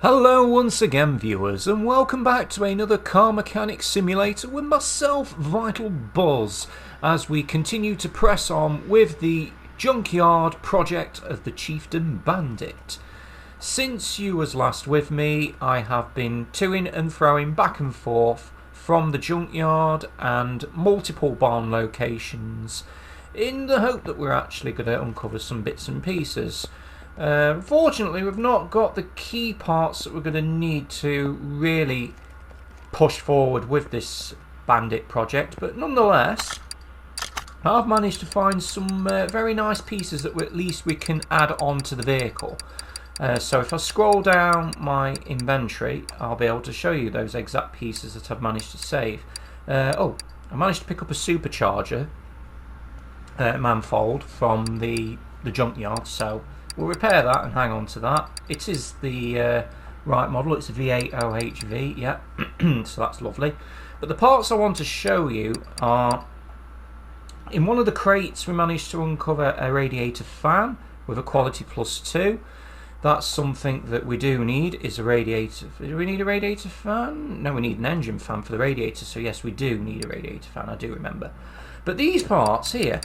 Hello once again, viewers, and welcome back to another car mechanic simulator with myself, Vital Buzz, as we continue to press on with the Junkyard project of the Chieftain Bandit. Since you was last with me, I have been toing and throwing back and forth from the junkyard and multiple barn locations in the hope that we're actually going to uncover some bits and pieces. Fortunately, we've not got the key parts that we're going to need to really push forward with this bandit project, but nonetheless, I've managed to find some very nice pieces that at least we can add on to the vehicle. So if I scroll down my inventory, I'll be able to show you those exact pieces that I've managed to save. I managed to pick up a supercharger manifold from the junkyard, so we'll repair that and hang on to that. It is the right model, it's a V8OHV, yeah, so that's lovely. But the parts I want to show you are, in one of the crates we managed to uncover a radiator fan with a quality +2. That's something that we do need, is a radiator. Do we need a radiator fan? No, we need an engine fan for the radiator, so yes, we do need a radiator fan, I do remember. But these parts here,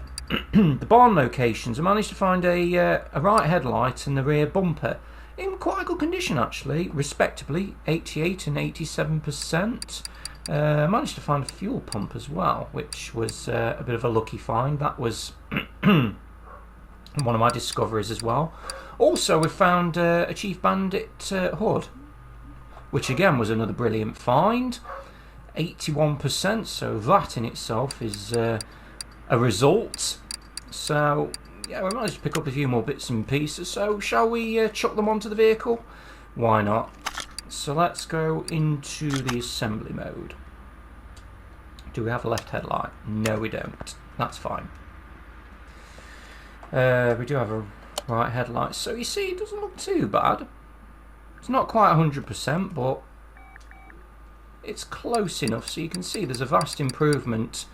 the barn locations, I managed to find a right headlight and the rear bumper in quite a good condition actually, respectably 88 and 87%. I managed to find a fuel pump as well, which was a bit of a lucky find. That was one of my discoveries as well. Also, we found a Chief Bandit hood, which again was another brilliant find. 81%, so that in itself is a result. So yeah, we managed to pick up a few more bits and pieces, so shall we chuck them onto the vehicle? Why not? So let's go into the assembly mode. Do we have a left headlight? No, we don't. That's fine. We do have a right headlight, so you see it doesn't look too bad. It's not quite 100%, but it's close enough, so you can see there's a vast improvement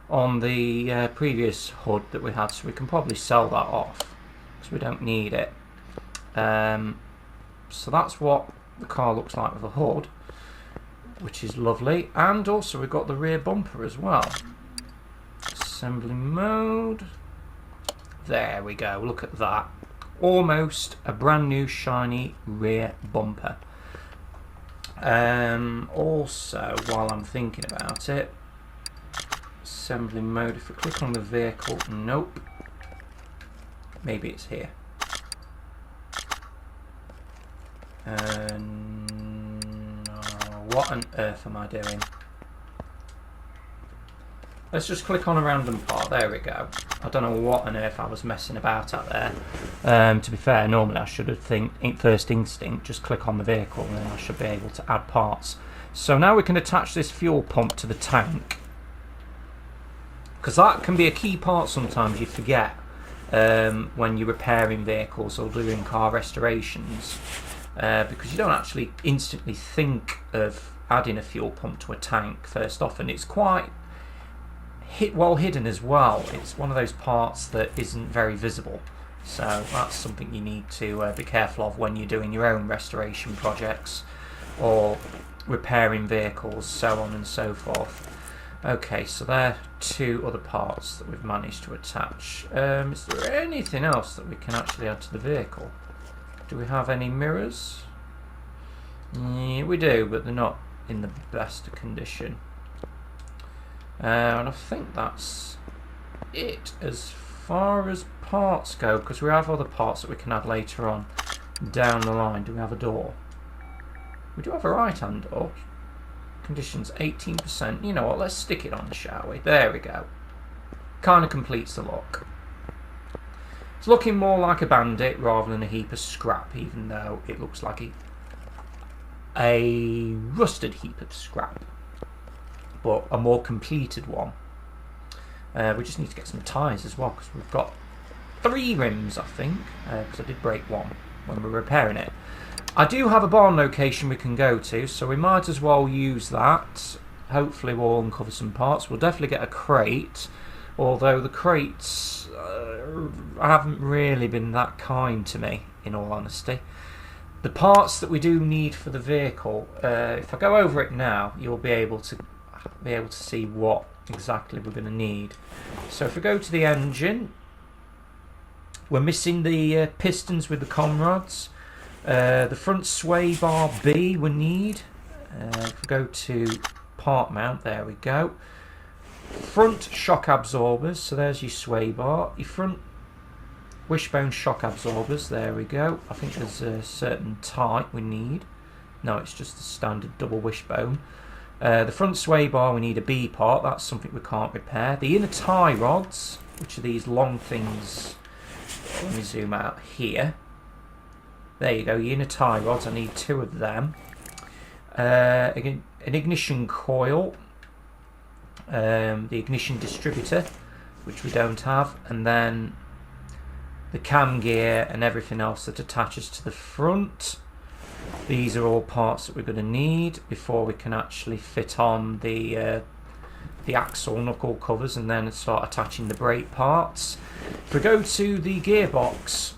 on the previous hood that we had, so we can probably sell that off because we don't need it. So that's what the car looks like with the hood, which is lovely. And also we've got the rear bumper as well. Assembly mode. There we go, look at that. Almost a brand new shiny rear bumper. Also, while I'm thinking about it, assembly mode, if we click on the vehicle, nope, maybe it's here. What on earth am I doing? Let's just click on a random part. There we go. I don't know what on earth I was messing about out there. To be fair, normally I should have first instinct, just click on the vehicle and then I should be able to add parts. So now we can attach this fuel pump to the tank, because that can be a key part sometimes you forget when you're repairing vehicles or doing car restorations, because you don't actually instantly think of adding a fuel pump to a tank first off, and it's quite well hidden as well. It's one of those parts that isn't very visible, so that's something you need to be careful of when you're doing your own restoration projects or repairing vehicles, so on and so forth. Okay, so there are two other parts that we've managed to attach. Is there anything else that we can actually add to the vehicle? Do we have any mirrors? Yeah, we do, but they're not in the best condition. And I think that's it as far as parts go, because we have other parts that we can add later on down the line. Do we have a door? We do have a right hand door. Conditions 18%. You know what, let's stick it on, shall we? There we go. Kind of completes the look. It's looking more like a bandit rather than a heap of scrap, even though it looks like a rusted heap of scrap, but a more completed one. We just need to get some tyres as well, because we've got 3 rims, I think, because I did break one when we were repairing it. I do have a barn location we can go to, so we might as well use that. Hopefully we'll uncover some parts. We'll definitely get a crate, although the crates haven't really been that kind to me, in all honesty. the parts that we do need for the vehicle, if I go over it now, you'll be able to see what exactly we're going to need. So if we go to the engine, we're missing the pistons with the conrods. The front sway bar B we need. If we go to part mount, there we go. Front shock absorbers, so there's your sway bar. Your front wishbone shock absorbers, there we go. I think there's a certain type we need. No, it's just the standard double wishbone. The front sway bar, we need a B part, that's something we can't repair. The inner tie rods, which are these long things, let me zoom out here. There you go, your inner tie rods, I need 2 of them. An ignition coil, the ignition distributor, which we don't have, and then the cam gear and everything else that attaches to the front. These are all parts that we're going to need before we can actually fit on the axle knuckle covers and then start attaching the brake parts. If we go to the gearbox,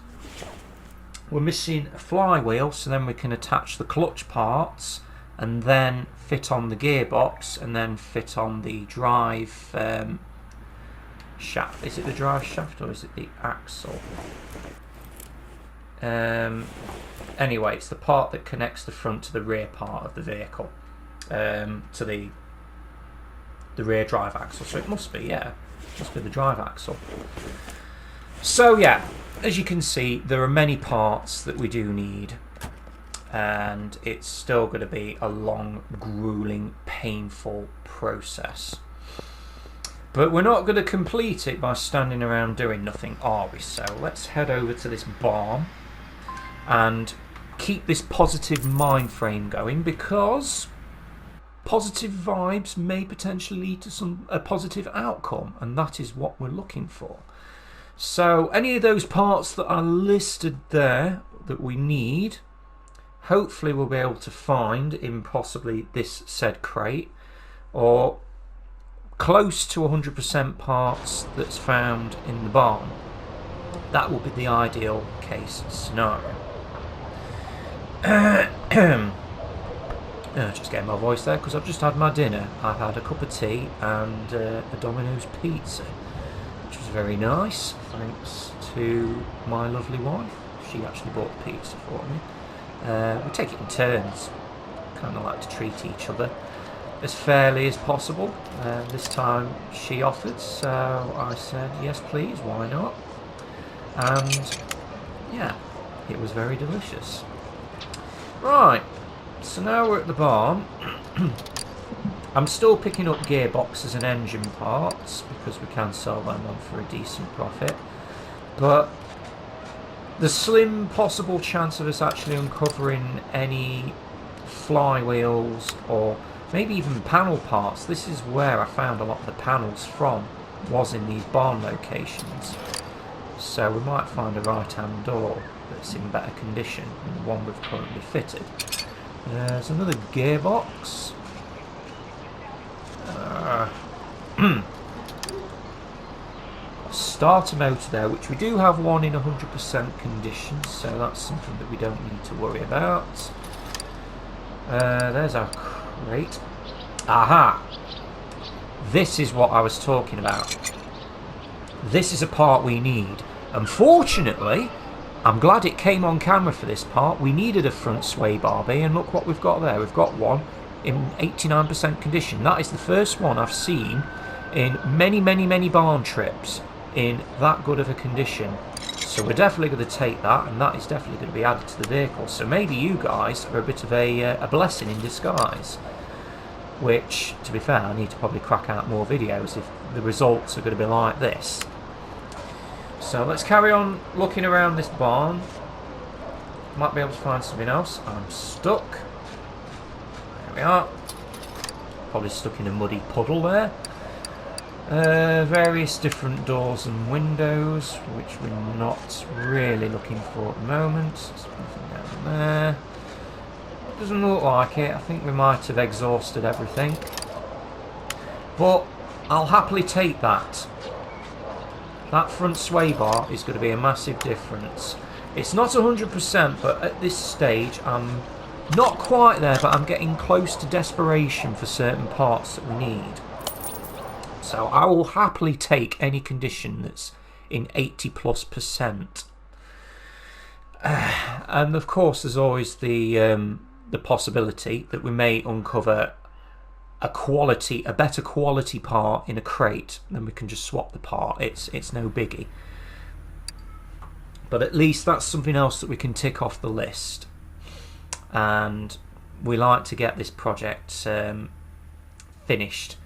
we're missing a flywheel, so then we can attach the clutch parts and then fit on the gearbox and then fit on the drive shaft. Is it the drive shaft or is it the axle? Anyway, it's the part that connects the front to the rear part of the vehicle, to the rear drive axle. So it must be, yeah, it must be the drive axle. So yeah, as you can see, there are many parts that we do need, and it's still going to be a long, grueling, painful process. But we're not going to complete it by standing around doing nothing, are we? So let's head over to this barn and keep this positive mind frame going, because positive vibes may potentially lead to a positive outcome, and that is what we're looking for. So any of those parts that are listed there that we need, hopefully we'll be able to find in possibly this said crate, or close to 100% parts that's found in the barn. That will be the ideal case scenario. Just getting my voice there because I've just had my dinner. I've had a cup of tea and a Domino's pizza, which was very nice, thanks to my lovely wife. She actually bought the pizza for me. We take it in turns, kind of like to treat each other as fairly as possible. This time she offered, so I said yes please, why not? And yeah, it was very delicious. Right, so now we're at the barn. I'm still picking up gearboxes and engine parts because we can sell them on for a decent profit, but the slim possible chance of us actually uncovering any flywheels or maybe even panel parts, this is where I found a lot of the panels from, was in these barn locations. So we might find a right hand door that's in better condition than the one we've currently fitted. There's another gearbox. Starter motor there, which we do have one in 100% condition, so that's something that we don't need to worry about. There's our crate. Aha! This is what I was talking about. This is a part we need. Unfortunately, I'm glad it came on camera for this part. We needed a front sway bar B, and look what we've got there. We've got one in 89% condition. That is the first one I've seen in many, many, many barn trips in that good of a condition. So we're definitely going to take that, and that is definitely going to be added to the vehicle. So maybe you guys are a bit of a blessing in disguise. Which, to be fair, I need to probably crack out more videos if the results are going to be like this. So let's carry on looking around this barn. Might be able to find something else. I'm stuck. There we are. Probably stuck in a muddy puddle there. Various different doors and windows, which we're not really looking for at the moment. There's nothing down there. Doesn't look like it. I think we might have exhausted everything. But I'll happily take that. That front sway bar is going to be a massive difference. It's not 100%, but at this stage I'm not quite there, but I'm getting close to desperation for certain parts that we need. So I will happily take any condition that's in 80+%. And of course there's always the possibility that we may uncover a better quality part in a crate, then we can just swap the part. It's no biggie. But at least that's something else that we can tick off the list. And we like to get this project finished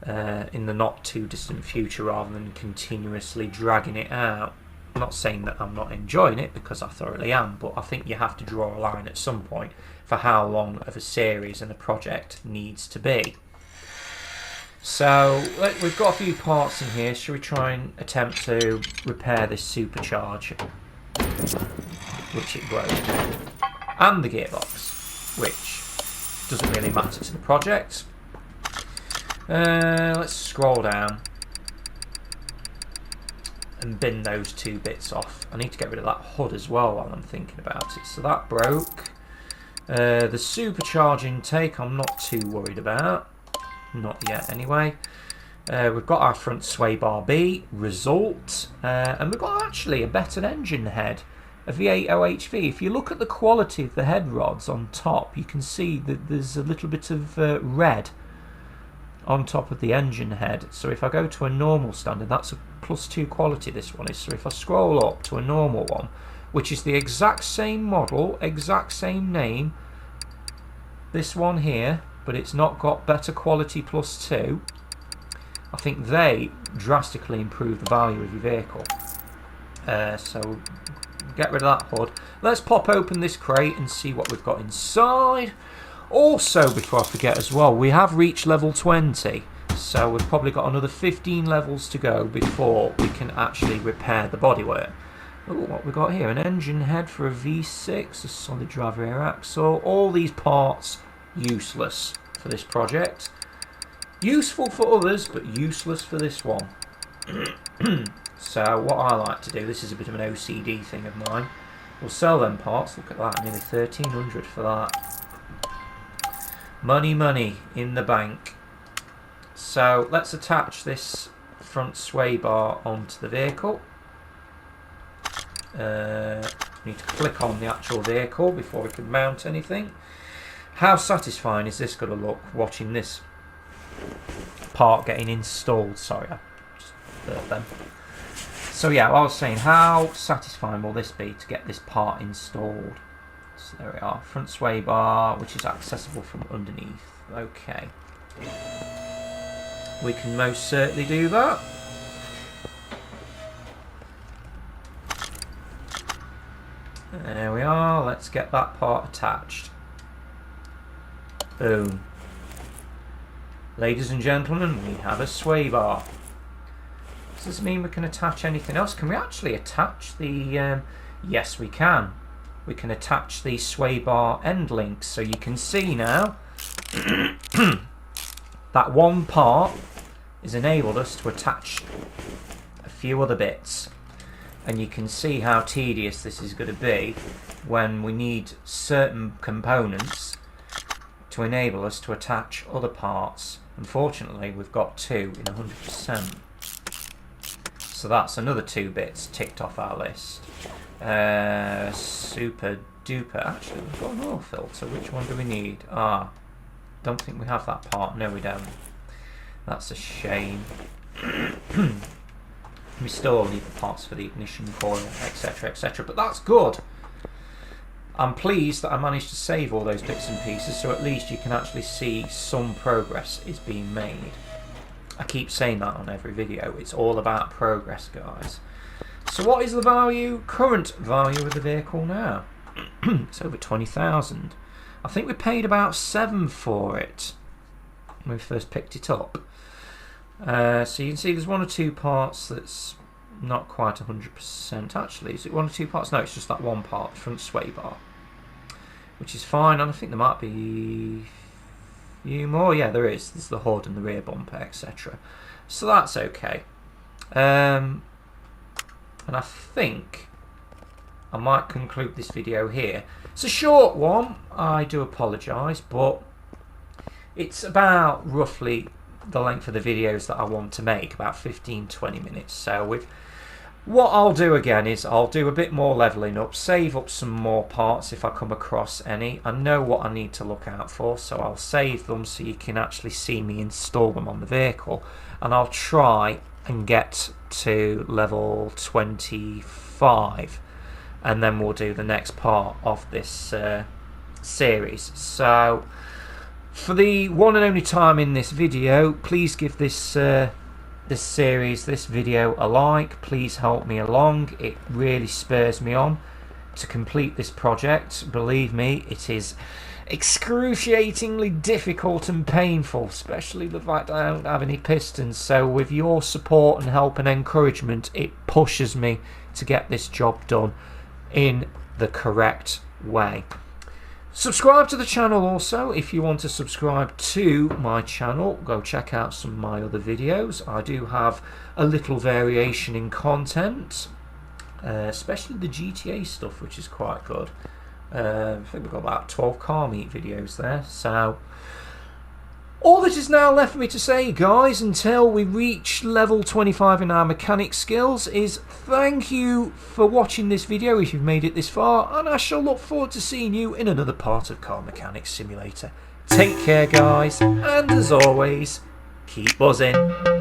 in the not too distant future, rather than continuously dragging it out. I'm not saying that I'm not enjoying it, because I thoroughly am, but I think you have to draw a line at some point for how long of a series and a project needs to be. So we've got a few parts in here. Shall we try and attempt to repair this supercharger, which it broke, and the gearbox, which doesn't really matter to the project. Let's scroll down and bin those two bits off. I need to get rid of that hood as well while I'm thinking about it. So that broke. The supercharge intake I'm not too worried about. Not yet anyway. We've got our front sway bar B result, and we've got actually a better engine head, a V80HV. If you look at the quality of the head rods on top, you can see that there's a little bit of red on top of the engine head. So if I go to a normal standard, that's a +2 quality this one is. So if I scroll up to a normal one, which is the exact same model, exact same name, this one here, but it's not got better quality +2, I think they drastically improve the value of your vehicle. So get rid of that hood. Let's pop open this crate and see what we've got inside. Also, before I forget as well, we have reached level 20, so we've probably got another 15 levels to go before we can actually repair the bodywork. Ooh, what we got here? An engine head for a V6, a solid drive rear axle. All these parts useless for this project. Useful for others, but useless for this one. So what I like to do, this is a bit of an OCD thing of mine, we'll sell them parts. Look at that, nearly 1,300 for that. Money, money in the bank. So let's attach this front sway bar onto the vehicle. Need to click on the actual vehicle before we can mount anything. How satisfying is this going to look, watching this part getting installed? Sorry, I just burped them. So yeah, I was saying, how satisfying will this be to get this part installed? So there we are, front sway bar, which is accessible from underneath. Okay, we can most certainly do that. There we are, let's get that part attached. Boom. Ladies and gentlemen, we have a sway bar. Does this mean we can attach anything else? Can we actually attach the... yes, we can. We can attach the sway bar end links. So you can see now that one part has enabled us to attach a few other bits. And you can see how tedious this is going to be when we need certain components to enable us to attach other parts. Unfortunately, we've got 2 in 100%. So that's another 2 bits ticked off our list. Super duper. Actually, we've got an oil filter. Which one do we need? Ah, don't think we have that part. No, we don't. That's a shame. We still need the parts for the ignition coil, etc., etc. But that's good. I'm pleased that I managed to save all those bits and pieces, so at least you can actually see some progress is being made. I keep saying that on every video. It's all about progress, guys. So what is the value, current value of the vehicle now? It's over 20,000. I think we paid about 7 for it when we first picked it up. So you can see there's 1 or 2 parts that's not quite 100%. Actually, is it 1 or 2 parts? No, it's just that one part, front sway bar, which is fine. And I think there might be a few more. Yeah, there is. There's the hood and the rear bumper, etc. So that's okay. And I think I might conclude this video here. It's a short one, I do apologise, but it's about roughly the length of the videos that I want to make, about 15-20 minutes. So what I'll do again is I'll do a bit more levelling up, save up some more parts if I come across any. I know what I need to look out for, so I'll save them so you can actually see me install them on the vehicle, and I'll try and get to level 25, and then we'll do the next part of this series. So for the one and only time in this video, please give this this video a like. Please help me along. It really spurs me on to complete this project. Believe me, it is excruciatingly difficult and painful, especially the fact I don't have any pistons. So with your support and help and encouragement, it pushes me to get this job done in the correct way. Subscribe to the channel also. If you want to subscribe to my channel, go check out some of my other videos. I do have a little variation in content, especially the GTA stuff, which is quite good. I think we've got about 12 car meet videos there. So all that is now left for me to say, guys, until we reach level 25 in our mechanic skills, is thank you for watching this video if you've made it this far, and I shall look forward to seeing you in another part of Car Mechanics Simulator. Take care, guys, and as always, keep buzzing.